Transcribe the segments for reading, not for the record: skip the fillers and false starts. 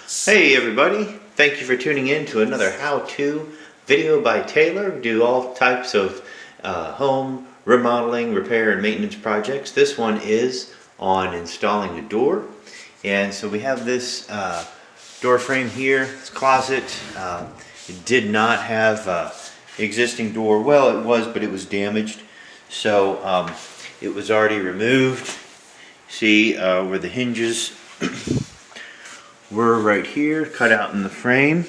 Hey everybody, thank you for tuning in to another how-to video by Taylor. We do all types of home remodeling, repair, and maintenance projects. This one is on installing a door. And so we have this door frame here, this closet. It did not have existing door. Well, it was, but it was damaged. So it was already removed. See where the hinges were right here, cut out in the frame.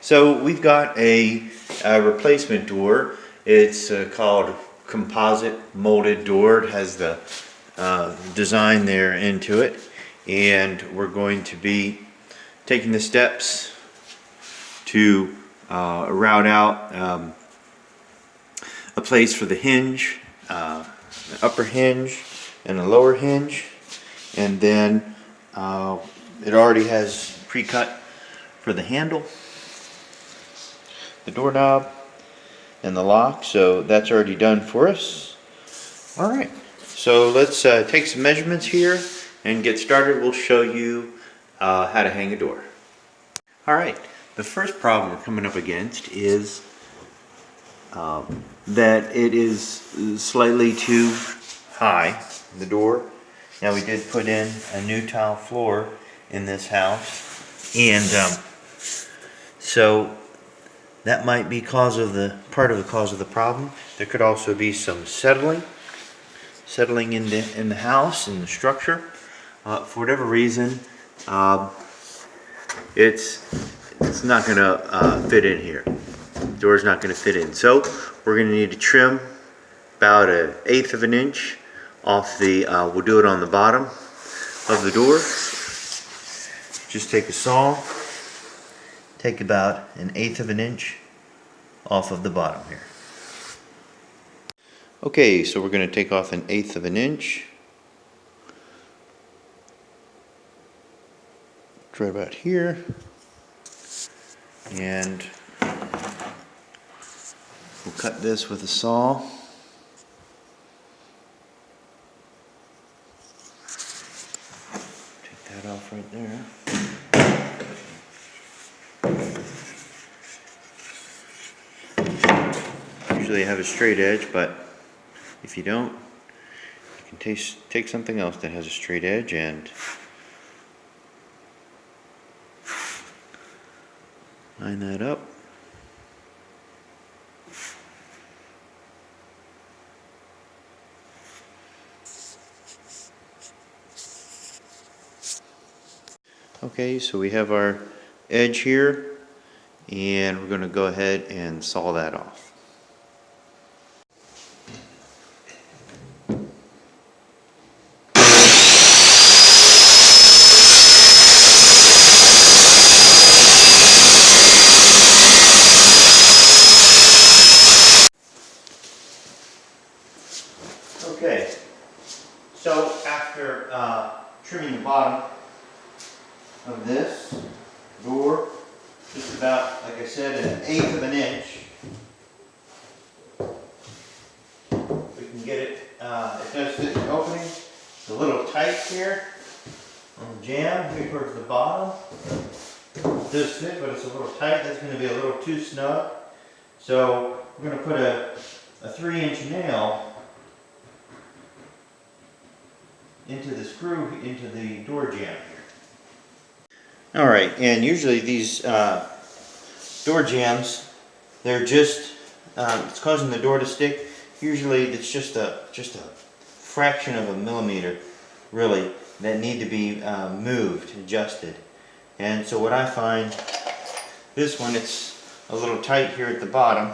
So we've got a replacement door. It's called composite molded door. It has the design there into it, and we're going to be taking the steps to route out a place for the hinge, an upper hinge and a lower hinge, and then it already has pre-cut for the handle, the doorknob, and the lock, so that's already done for us. Alright, so let's take some measurements here and get started. We'll show you how to hang a door. Alright, the first problem we're coming up against is that it is slightly too high, the door. Now we did put in a new tile floor in this house, and so that might be part of the cause of the problem. There could also be some settling in the house, in the structure. For whatever reason, it's not going to fit in here. The door's not going to fit in, so we're going to need to trim about 1/8 of an inch off the, we'll do it on the bottom of the door. Just take a saw, take about 1/8 of an inch off of the bottom here. Okay, so we're going to take off 1/8 of an inch. Right about here. And we'll cut this with a saw. That off right there. Usually I have a straight edge, but if you don't, you can take something else that has a straight edge and line that up. Okay, so we have our edge here, and we're going to go ahead and saw that off. Okay, so after trimming the bottom of this door, just about, like I said, 1/8 of an inch. We can get it, it does fit the opening. It's a little tight here on the jamb here towards the bottom. It does fit, but it's a little tight. That's going to be a little too snug. So we're going to put a 3-inch nail into the screw, into the door jamb here. Alright, and usually these door jambs, they're just, it's causing the door to stick. Usually it's just a fraction of a millimeter, really, that need to be moved, adjusted. And so what I find, this one, it's a little tight here at the bottom.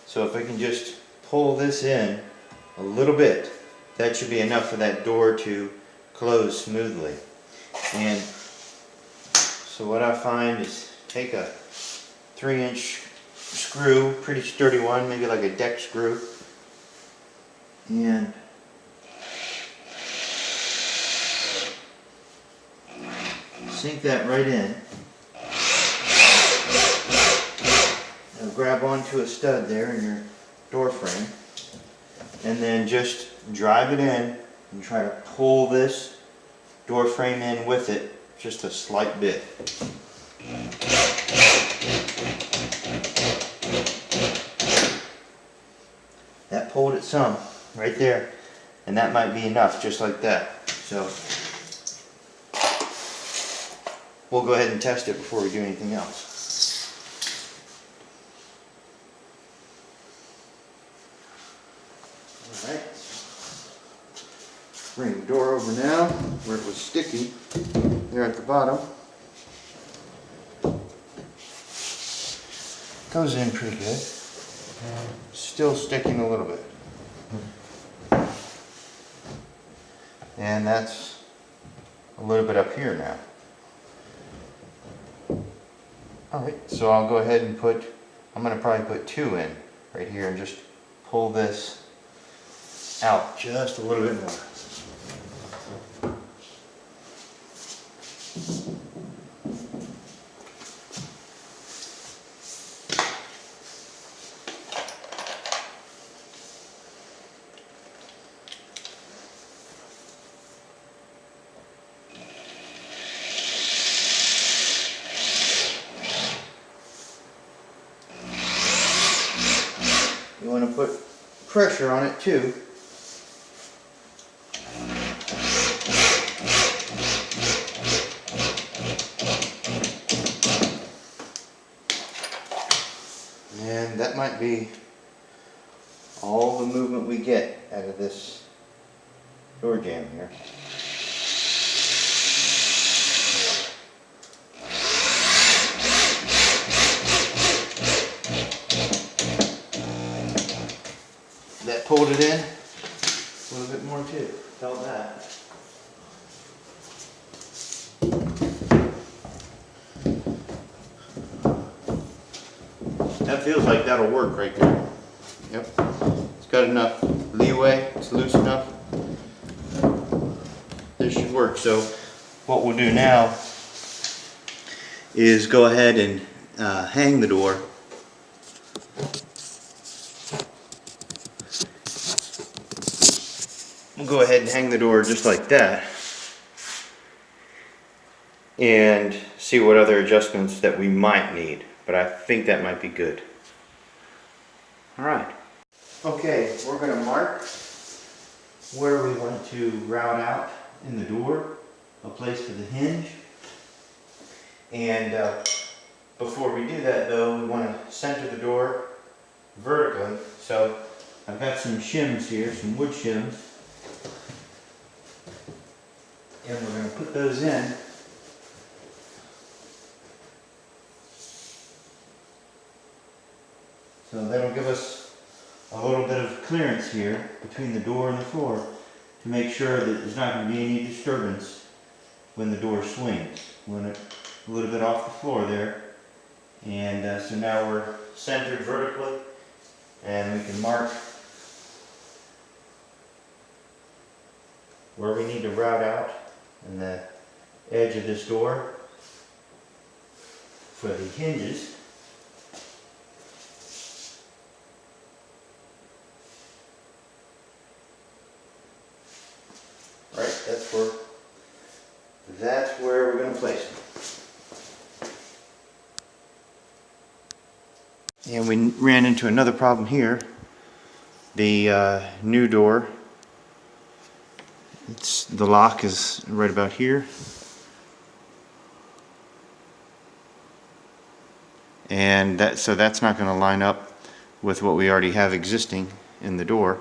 So if I can just pull this in a little bit, that should be enough for that door to close smoothly. And so what I find is take a 3-inch screw, pretty sturdy one, maybe like a deck screw, and sink that right in. Now grab onto a stud there in your door frame, and then just drive it in and try to pull this door frame in with it just a slight bit. That pulled it some, right there. And that might be enough, just like that. So, we'll go ahead and test it before we do anything else. Alright. Bring the door over now, where it was sticky, there at the bottom. Goes in pretty good. Still sticking a little bit. And that's a little bit up here now. Alright, so I'll go ahead and I'm going to probably put 2 in right here and just pull this out just a little bit more. You want to put pressure on it too. And that might be all the movement we get out of this door jamb here. That pulled it in a little bit more too. Felt that. That feels like that'll work right there. Yep. It's got enough leeway. It's loose enough. This should work. So what we'll do now is go ahead and hang the door. We'll go ahead and hang the door just like that and see what other adjustments that we might need, but I think that might be good. Alright. Okay, we're going to mark where we want to route out in the door, a place for the hinge. And before we do that though, we want to center the door vertically. So I've got some shims here, some wood shims. And we're going to put those in. So that'll give us a little bit of clearance here between the door and the floor to make sure that there's not going to be any disturbance when the door swings. We want it a little bit off the floor there. And so now we're centered vertically and we can mark where we need to route out in the edge of this door for the hinges. Right, that's where we're going to place them. And we ran into another problem here. The new door, the lock is right about here. And so that's not going to line up with what we already have existing in the door.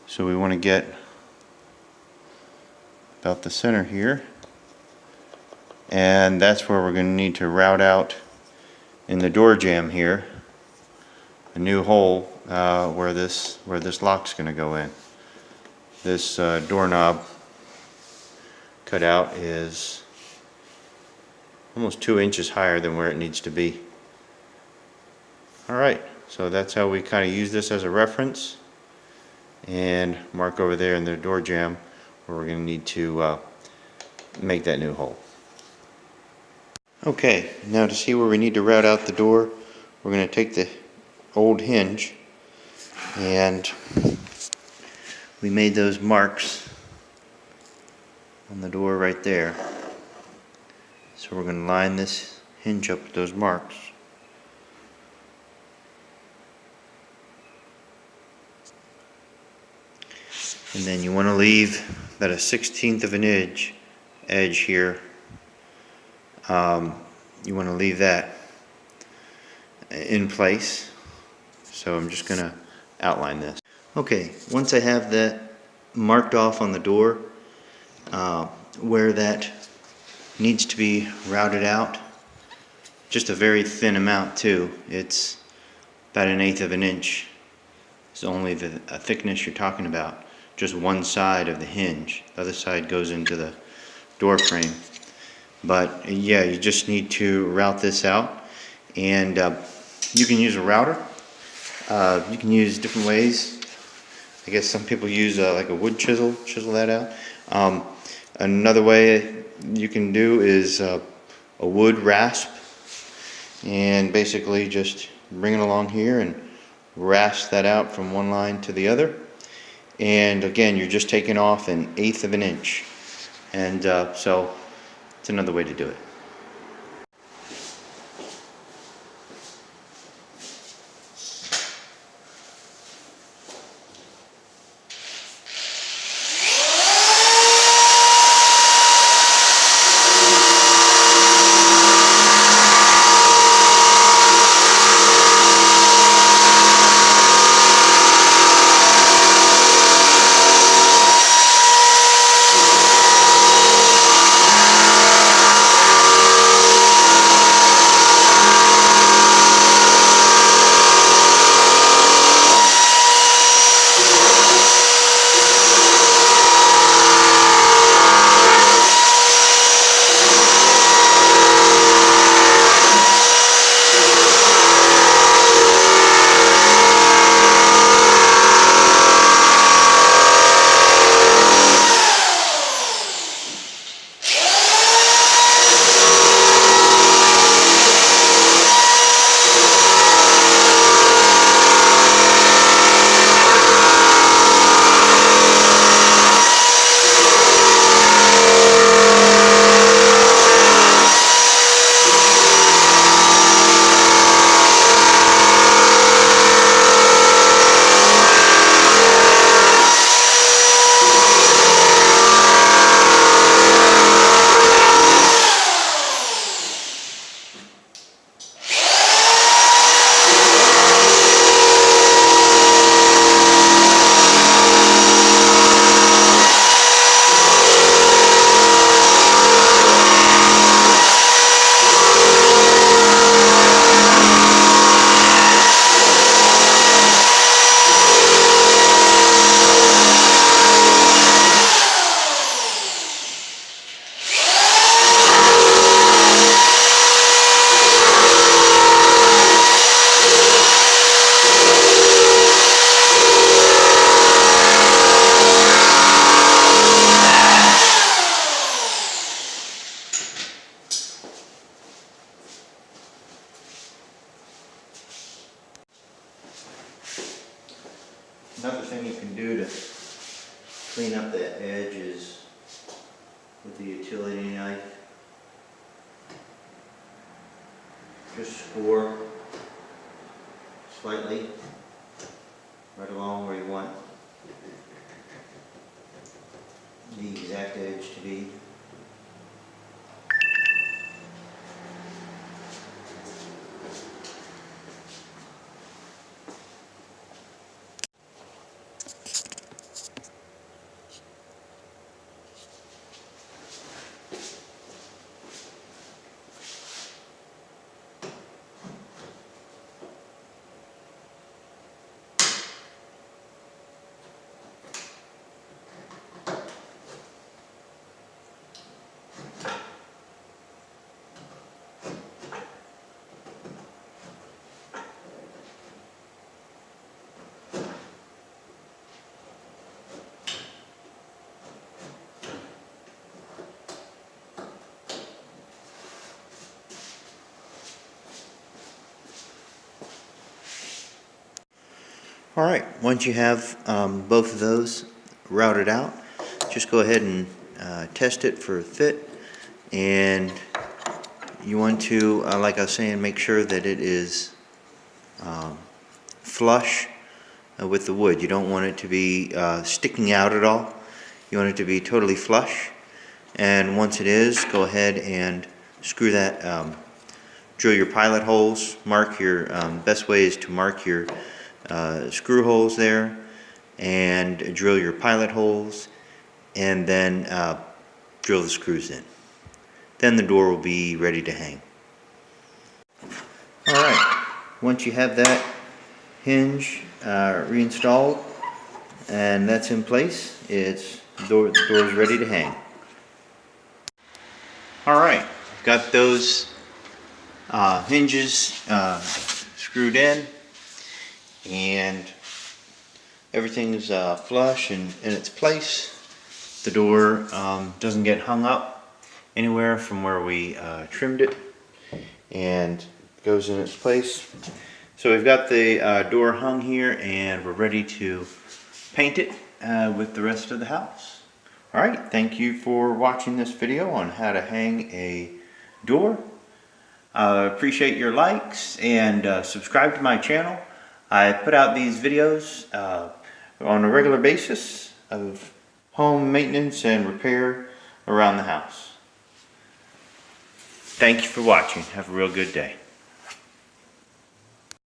So we want to get about the center here. And that's where we're going to need to route out in the door jamb here a new hole where this lock's going to go in. This doorknob cutout is almost 2 inches higher than where it needs to be. Alright, so that's how we kind of use this as a reference and mark over there in the door jamb where we're going to need to make that new hole. Okay, now to see where we need to route out the door, we're going to take the old hinge and we made those marks on the door right there. So we're going to line this hinge up with those marks. And then you want to leave about a 1/16 of an edge here. You want to leave that in place. So I'm just going to outline this. Okay, once I have that marked off on the door, where that needs to be routed out, just a very thin amount too. It's about 1/8 of an inch. It's only the thickness you're talking about. Just one side of the hinge. The other side goes into the door frame. But yeah, you just need to route this out, and you can use a router. You can use different ways. I guess some people use like a wood chisel that out. Another way you can do is a wood rasp, and basically just bring it along here and rasp that out from one line to the other. And again, you're just taking off 1/8 of an inch, and so it's another way to do it. Another thing you can do to clean up the edges with the utility knife, just score slightly right along where you want the exact edge to be. All right, once you have both of those routed out, just go ahead and test it for fit, and you want to, like I was saying, make sure that it is flush with the wood. You don't want it to be sticking out at all. You want it to be totally flush. And once it is, go ahead and screw that, drill your pilot holes. Mark your, best way is to mark your screw holes there and drill your pilot holes, and then drill the screws in. Then the door will be ready to hang. Alright, once you have that hinge reinstalled and that's in place, the door is ready to hang. Alright, got those hinges screwed in, and everything's flush and in its place. The door doesn't get hung up anywhere from where we trimmed it, and goes in its place. So we've got the door hung here, and we're ready to paint it with the rest of the house. Alright, thank you for watching this video on how to hang a door. Appreciate your likes, and subscribe to my channel. I put out these videos on a regular basis of home maintenance and repair around the house. Thank you for watching. Have a real good day.